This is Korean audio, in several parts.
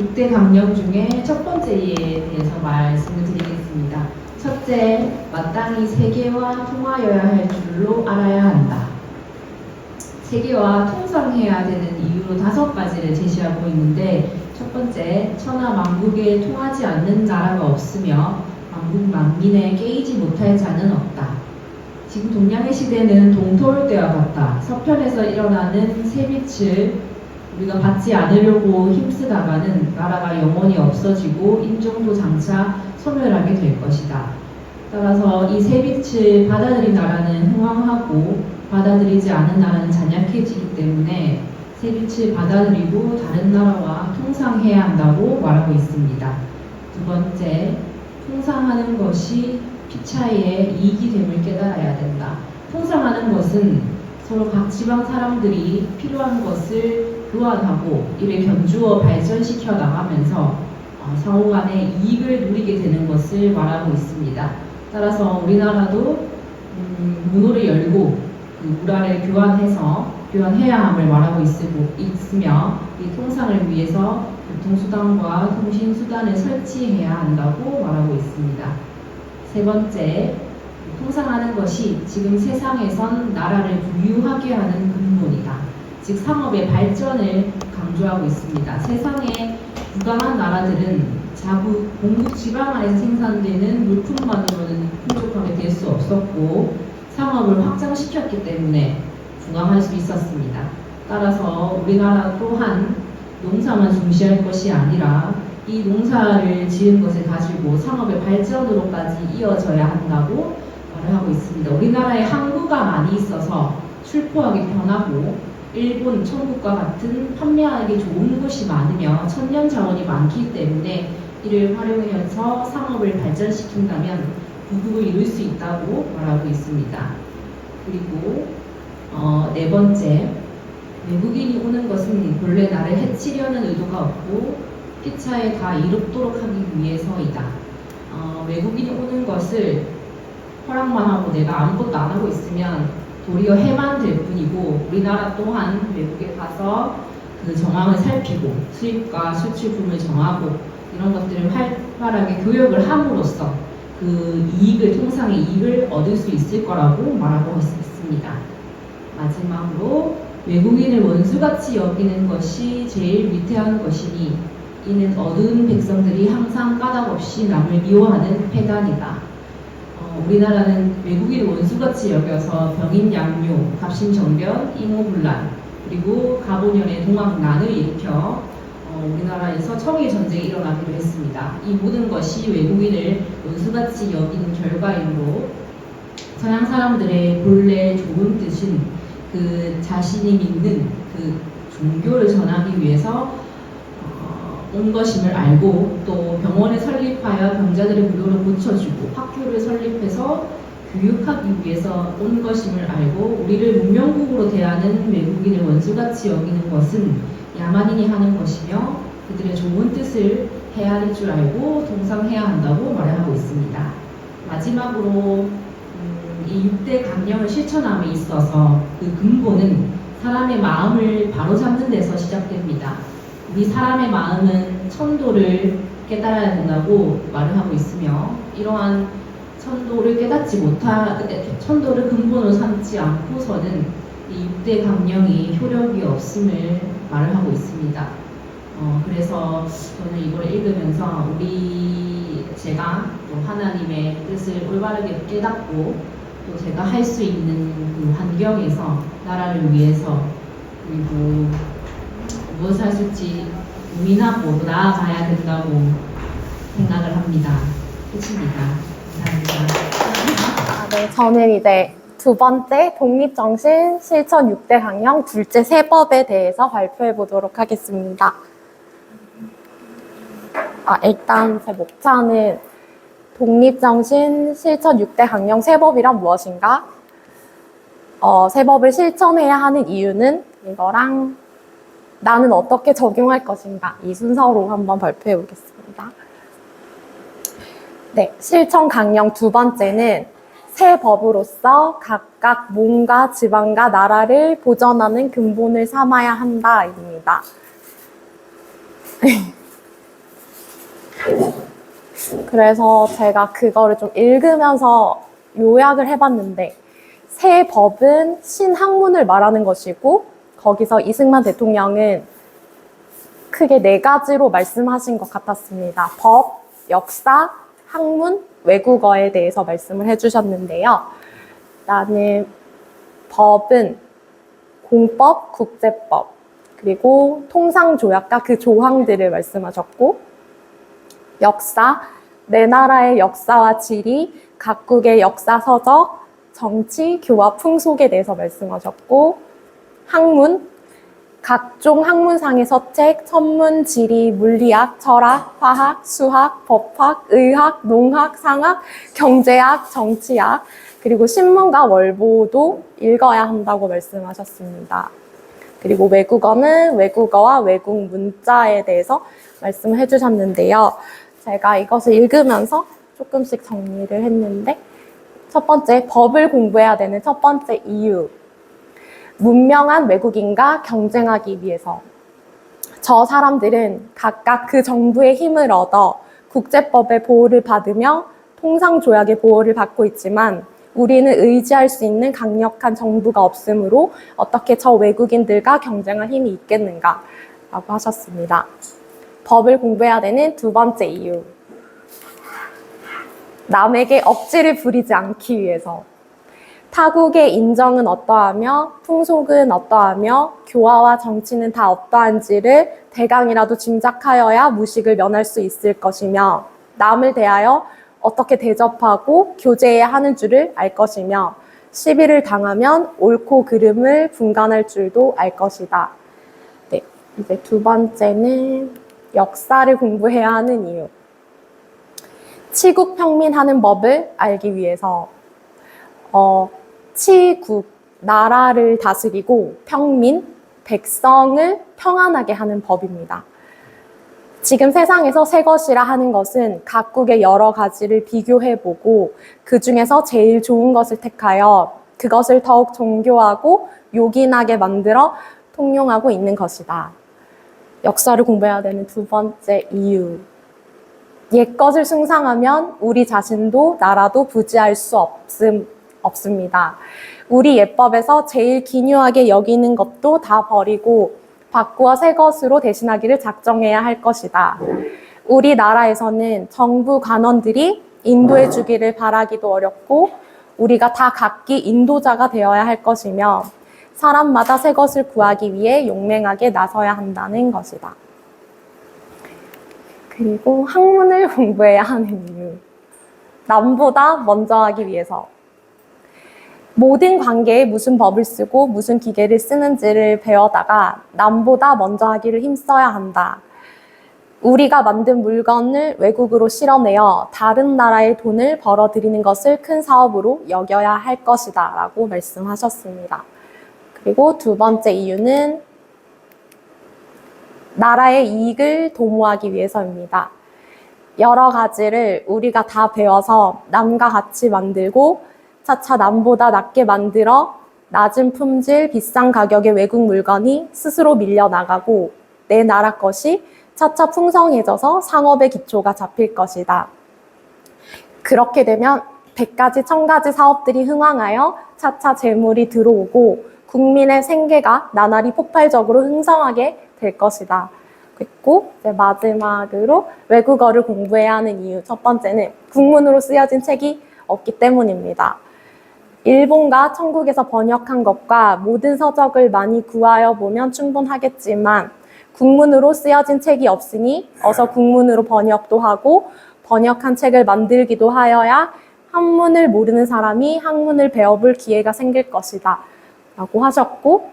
6대 강령 중에 첫 번째에 대해서 말씀을 드리겠습니다. 첫째, 마땅히 세계와 통하여야 할 줄로 알아야 한다. 세계와 통상해야 되는 이유로 5가지를 제시하고 있는데, 첫 번째, 천하 만국에 통하지 않는 나라가 없으며 만국 만민에 깨이지 못할 자는 없다. 지금 동양의 시대는 동토울 때와 같다. 서편에서 일어나는 새빛을 우리가 받지 않으려고 힘쓰다가는 나라가 영원히 없어지고 인종도 장차 소멸하게 될 것이다. 따라서 이 새빛을 받아들인 나라는 흥왕하고 받아들이지 않은 나라는 잔약해지기 때문에 새빛을 받아들이고 다른 나라와 통상해야 한다고 말하고 있습니다. 두 번째, 통상하는 것이 피차이의 이익이 됨을 깨달아야 된다. 통상하는 것은 서로 각 지방 사람들이 필요한 것을 교환하고 이를 견주어 발전시켜 나가면서 상호 간의 이익을 누리게 되는 것을 말하고 있습니다. 따라서 우리나라도 문호를 열고 그 물화를 교환해야 함을 말하고 있으며 이 통상을 위해서 교통수단과 통신수단을 설치해야 한다고 말하고 있습니다. 세 번째, 통상하는 것이 지금 세상에선 나라를 부유하게 하는 근본이다. 즉 상업의 발전을 강조하고 있습니다. 세상에 부강한 나라들은 자국 본국 지방 안에서 생산되는 물품만으로는 풍족하게 될 수 없었고 상업을 확장시켰기 때문에 부강할 수 있었습니다. 따라서 우리나라 또한 농사만 중시할 것이 아니라 이 농사를 지은 것을 가지고 상업의 발전으로까지 이어져야 한다고 말을 하고 있습니다. 우리나라에 항구가 많이 있어서 출포하기 편하고 일본, 천국과 같은 판매하기 좋은 곳이 많으며 천년 자원이 많기 때문에 이를 활용해서 상업을 발전시킨다면 부국을 이룰 수 있다고 말하고 있습니다. 그리고 네 번째, 외국인이 오는 것은 본래 나를 해치려는 의도가 없고 피차에 다 이롭도록 하기 위해서이다. 외국인이 오는 것을 허락만 하고 내가 아무것도 안 하고 있으면 도리어 해만 될 뿐이고 우리나라 또한 외국에 가서 그 정황을 살피고 수입과 수출품을 정하고 이런 것들을 활발하게 교역을 함으로써 그 이익을, 통상의 이익을 얻을 수 있을 거라고 말하고 있습니다. 마지막으로 외국인을 원수같이 여기는 것이 제일 위태한 것이니 이는 어두운 백성들이 항상 까닭없이 남을 미워하는 패단이다. 우리나라는 외국인을 원수같이 여겨서 병인양요, 갑신정변, 임오분란, 그리고 가보년의 동학난을 일으켜 우리나라에서 청일전쟁이 일어나기도 했습니다. 이 모든 것이 외국인을 원수같이 여기는 결과이므로 서양 사람들의 본래 좋은 뜻은 그 자신이 믿는 그 종교를 전하기 위해서 온 것임을 알고 또 병원을 설립하여 병자들의 무료를 고쳐주고 학교를 설립해서 교육하기 위해서 온 것임을 알고 우리를 문명국으로 대하는 외국인을 원수같이 여기는 것은 야만인이 하는 것이며 그들의 좋은 뜻을 헤아릴 줄 알고 동상해야 한다고 말하고 있습니다. 마지막으로 이 6대 강령을 실천함에 있어서 그 근본은 사람의 마음을 바로잡는 데서 시작됩니다. 우리 사람의 마음은 천도를 깨달아야 된다고 말을 하고 있으며 이러한 천도를 천도를 근본으로 삼지 않고서는 이 6대 강령이 효력이 없음을 말을 하고 있습니다. 그래서 저는 이걸 읽으면서 제가 또 하나님의 뜻을 올바르게 깨닫고 또 제가 할 수 있는 그 환경에서 나라를 위해서 그리고 무엇을 할 수 있지 고민하고 나아가야 된다고 생각을 합니다. 끝입니다. 감사합니다. 네, 저는 이제 두 번째 독립정신 실천 6대 강령 둘째 세법에 대해서 발표해 보도록 하겠습니다. 일단 제 목차는 독립정신 실천 6대 강령 세법이란 무엇인가? 세법을 실천해야 하는 이유는 이거랑 나는 어떻게 적용할 것인가? 이 순서로 한번 발표해 보겠습니다. 네, 실천 강령 두 번째는 새 법으로서 각각 몸과 지방과 나라를 보전하는 근본을 삼아야 한다입니다. 그래서 제가 그거를 좀 읽으면서 요약을 해봤는데, 새 법은 신학문을 말하는 것이고, 거기서 이승만 대통령은 크게 4가지로 말씀하신 것 같았습니다. 법, 역사, 학문, 외국어에 대해서 말씀을 해주셨는데요. 나는 법은 공법, 국제법, 그리고 통상조약과 그 조항들을 말씀하셨고, 역사, 내 나라의 역사와 지리, 각국의 역사 서적, 정치, 교화, 풍속에 대해서 말씀하셨고, 학문, 각종 학문상의 서책, 천문, 지리, 물리학, 철학, 화학, 수학, 법학, 의학, 농학, 상학, 경제학, 정치학, 그리고 신문과 월보도 읽어야 한다고 말씀하셨습니다. 그리고 외국어는 외국어와 외국 문자에 대해서 말씀을 해주셨는데요. 제가 이것을 읽으면서 조금씩 정리를 했는데, 첫 번째, 법을 공부해야 되는 첫 번째 이유. 문명한 외국인과 경쟁하기 위해서. 저 사람들은 각각 그 정부의 힘을 얻어 국제법의 보호를 받으며 통상조약의 보호를 받고 있지만, 우리는 의지할 수 있는 강력한 정부가 없으므로 어떻게 저 외국인들과 경쟁할 힘이 있겠는가? 라고 하셨습니다. 법을 공부해야 되는 두 번째 이유. 남에게 억지를 부리지 않기 위해서. 타국의 인정은 어떠하며 풍속은 어떠하며 교화와 정치는 다 어떠한지를 대강이라도 짐작하여야 무식을 면할 수 있을 것이며, 남을 대하여 어떻게 대접하고 교제해야 하는 줄을 알 것이며, 시비를 당하면 옳고 그름을 분간할 줄도 알 것이다. 네, 이제 두 번째는 역사를 공부해야 하는 이유. 치국평민하는 법을 알기 위해서. 치국, 나라를 다스리고 평민, 백성을 평안하게 하는 법입니다. 지금 세상에서 새 것이라 하는 것은 각국의 여러 가지를 비교해보고 그 중에서 제일 좋은 것을 택하여 그것을 더욱 정교하고 요긴하게 만들어 통용하고 있는 것이다. 역사를 공부해야 되는 두 번째 이유. 옛것을 숭상하면 우리 자신도 나라도 부지할 수 없습니다. 우리 옛법에서 제일 기묘하게 여기는 것도 다 버리고 바꾸어 새 것으로 대신하기를 작정해야 할 것이다. 우리나라에서는 정부 관원들이 인도해 주기를 바라기도 어렵고 우리가 다 각기 인도자가 되어야 할 것이며 사람마다 새 것을 구하기 위해 용맹하게 나서야 한다는 것이다. 그리고 학문을 공부해야 하는 이유. 남보다 먼저 하기 위해서. 모든 관계에 무슨 법을 쓰고 무슨 기계를 쓰는지를 배워다가 남보다 먼저 하기를 힘써야 한다. 우리가 만든 물건을 외국으로 실어내어 다른 나라의 돈을 벌어들이는 것을 큰 사업으로 여겨야 할 것이다 라고 말씀하셨습니다. 그리고 두 번째 이유는 나라의 이익을 도모하기 위해서입니다. 여러 가지를 우리가 다 배워서 남과 같이 만들고 차차 남보다 낮게 만들어 낮은 품질, 비싼 가격의 외국 물건이 스스로 밀려나가고 내 나라 것이 차차 풍성해져서 상업의 기초가 잡힐 것이다. 그렇게 되면 100가지, 1000가지 사업들이 흥황하여 차차 재물이 들어오고 국민의 생계가 나날이 폭발적으로 흥성하게 될 것이다. 그리고 이제 마지막으로 외국어를 공부해야 하는 이유. 첫 번째는 국문으로 쓰여진 책이 없기 때문입니다. 일본과 천국에서 번역한 것과 모든 서적을 많이 구하여 보면 충분하겠지만 국문으로 쓰여진 책이 없으니 어서 국문으로 번역도 하고 번역한 책을 만들기도 하여야 한문을 모르는 사람이 학문을 배워볼 기회가 생길 것이다 라고 하셨고,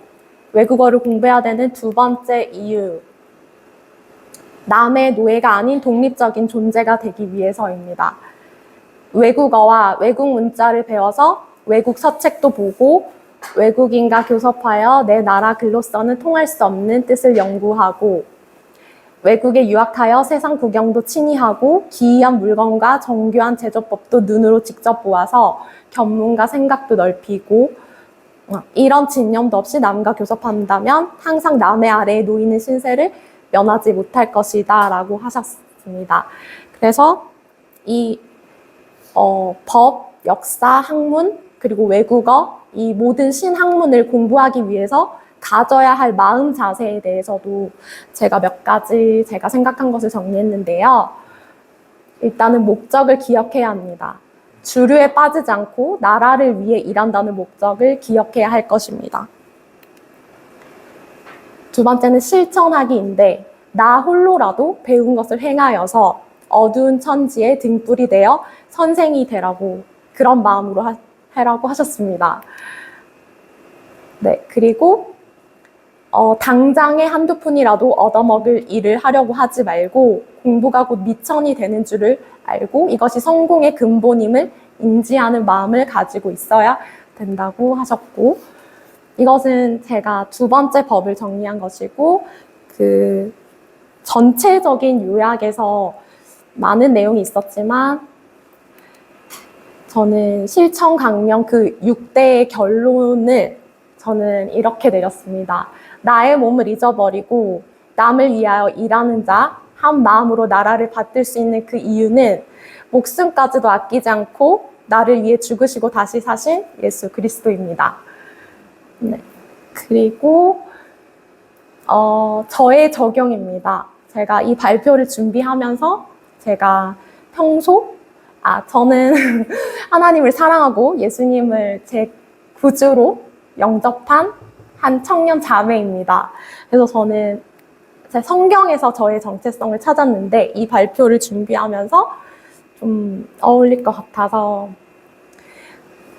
외국어를 공부해야 되는 두 번째 이유. 남의 노예가 아닌 독립적인 존재가 되기 위해서입니다. 외국어와 외국 문자를 배워서 외국 서책도 보고 외국인과 교섭하여 내 나라 글로서는 통할 수 없는 뜻을 연구하고 외국에 유학하여 세상 구경도 친히 하고 기이한 물건과 정교한 제조법도 눈으로 직접 보아서 견문과 생각도 넓히고 이런 진념도 없이 남과 교섭한다면 항상 남의 아래에 놓이는 신세를 면하지 못할 것이다 라고 하셨습니다. 있습니다. 그래서 이 법, 역사, 학문, 그리고 외국어, 이 모든 신학문을 공부하기 위해서 가져야 할 마음 자세에 대해서도 제가 몇 가지 제가 생각한 것을 정리했는데요. 일단은 목적을 기억해야 합니다. 주류에 빠지지 않고 나라를 위해 일한다는 목적을 기억해야 할 것입니다. 두 번째는 실천하기인데 나 홀로라도 배운 것을 행하여서 어두운 천지에 등불이 되어 선생이 되라고 그런 마음으로 하라고 하셨습니다. 네, 그리고 당장에 한두 푼이라도 얻어먹을 일을 하려고 하지 말고 공부가 곧 미천이 되는 줄을 알고 이것이 성공의 근본임을 인지하는 마음을 가지고 있어야 된다고 하셨고, 이것은 제가 두 번째 법을 정리한 것이고, 그 전체적인 요약에서 많은 내용이 있었지만 저는 실천 강령 그 6대의 결론을 저는 이렇게 내렸습니다. 나의 몸을 잊어버리고 남을 위하여 일하는 자 한 마음으로 나라를 받들 수 있는 그 이유는 목숨까지도 아끼지 않고 나를 위해 죽으시고 다시 사신 예수 그리스도입니다. 네. 그리고 저의 적용입니다. 제가 이 발표를 준비하면서 제가 평소 저는 하나님을 사랑하고 예수님을 제 구주로 영접한 한 청년 자매입니다. 그래서 저는 제 성경에서 저의 정체성을 찾았는데 이 발표를 준비하면서 좀 어울릴 것 같아서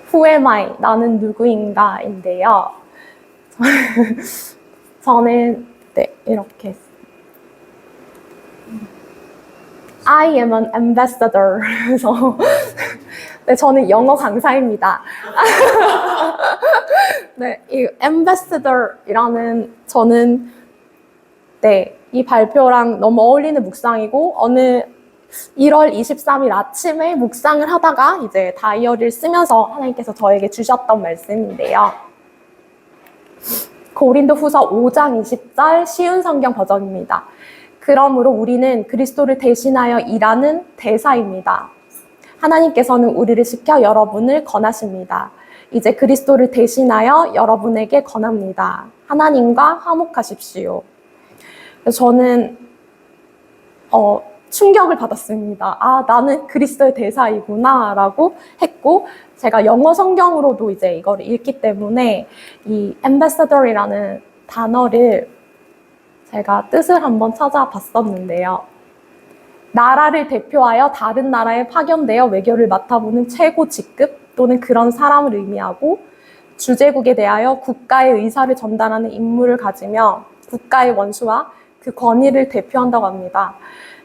Who am I? 나는 누구인가인데요. 저는 네, 이렇게 했어요. I am an ambassador. 그래서 네, 저는 영어 강사입니다. 네, 이 ambassador이라는 저는 네, 이 발표랑 너무 어울리는 묵상이고 어느 1월 23일 아침에 묵상을 하다가 이제 다이어리를 쓰면서 하나님께서 저에게 주셨던 말씀인데요. 고린도 후서 5장 20절 쉬운 성경 버전입니다. 그러므로 우리는 그리스도를 대신하여 일하는 대사입니다. 하나님께서는 우리를 시켜 여러분을 권하십니다. 이제 그리스도를 대신하여 여러분에게 권합니다. 하나님과 화목하십시오. 저는 충격을 받았습니다. 나는 그리스도의 대사이구나 라고 했고, 제가 영어 성경으로도 이제 이거를 읽기 때문에 이 ambassador이라는 단어를 제가 뜻을 한번 찾아봤었는데요. 나라를 대표하여 다른 나라에 파견되어 외교를 맡아보는 최고 직급 또는 그런 사람을 의미하고, 주재국에 대하여 국가의 의사를 전달하는 임무를 가지며 국가의 원수와 그 권위를 대표한다고 합니다.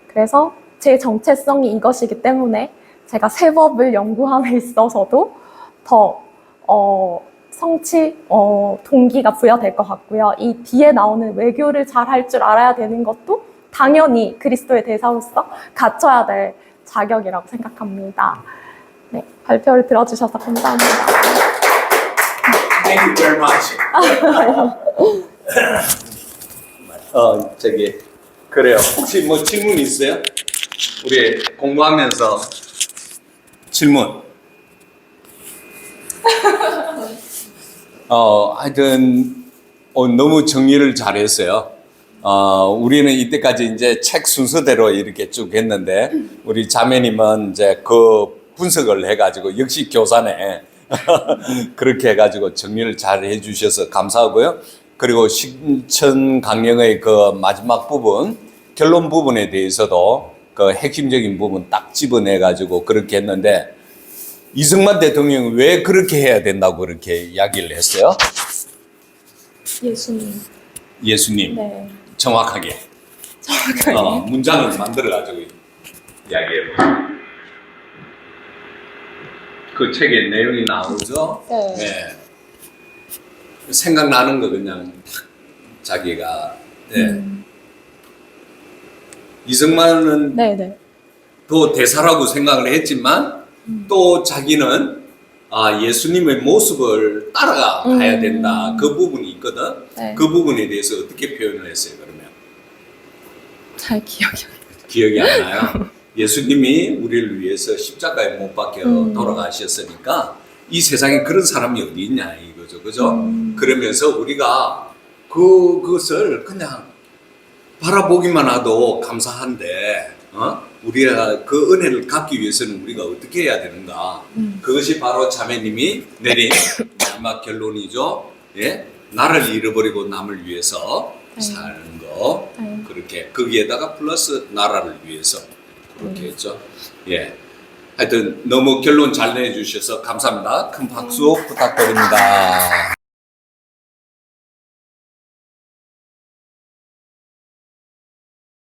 그래서 제 정체성이 이것이기 때문에 제가 세법을 연구함에 있어서도 더 동기가 부여될 것 같고요. 이 뒤에 나오는 외교를 잘 할 줄 알아야 되는 것도 당연히 그리스도의 대사로서 갖춰야 될 자격이라고 생각합니다. 네, 발표를 들어주셔서 감사합니다. Thank you very much. 그래요. 혹시 뭐 질문 있어요? 우리 공부하면서 질문. 하여튼 너무 정리를 잘했어요. 우리는 이때까지 이제 책 순서대로 이렇게 쭉 했는데 우리 자매님은 이제 그 분석을 해가지고 역시 교사네. 그렇게 해가지고 정리를 잘 해주셔서 감사하고요. 그리고 신천 강령의 그 마지막 부분, 결론 부분에 대해서도 그 핵심적인 부분 딱 집어내가지고 그렇게 했는데 이승만 대통령이 왜 그렇게 해야 된다고 그렇게 이야기를 했어요? 예수님. 네. 정확하게. 문장을 만들어가지고 이야기해요. 그 책에 내용이 나오죠? 네. 생각나는 거 그냥 자기가. 네. 이승만은 네네. 또 대사라고 생각을 했지만 또 자기는 예수님의 모습을 따라가야 된다. 그 부분이 있거든. 네. 그 부분에 대해서 어떻게 표현을 했어요, 그러면? 잘 기억이 안 나요. 기억이 안 나요. 예수님이 우리를 위해서 십자가에 못 박혀 돌아가셨으니까 이 세상에 그런 사람이 어디 있냐 이거죠, 그죠? 그러면서 우리가 그것을 그냥 바라보기만 해도 감사한데, 우리가 그 은혜를 갖기 위해서는 우리가 어떻게 해야 되는가? 그것이 바로 자매님이 내린 마지막 결론이죠. 예, 나를 잃어버리고 남을 위해서 사는 거. 그렇게 거기에다가 플러스 나라를 위해서 그렇게 했죠. 예. 하여튼 너무 결론 잘 내주셔서 감사합니다. 큰 박수 부탁드립니다.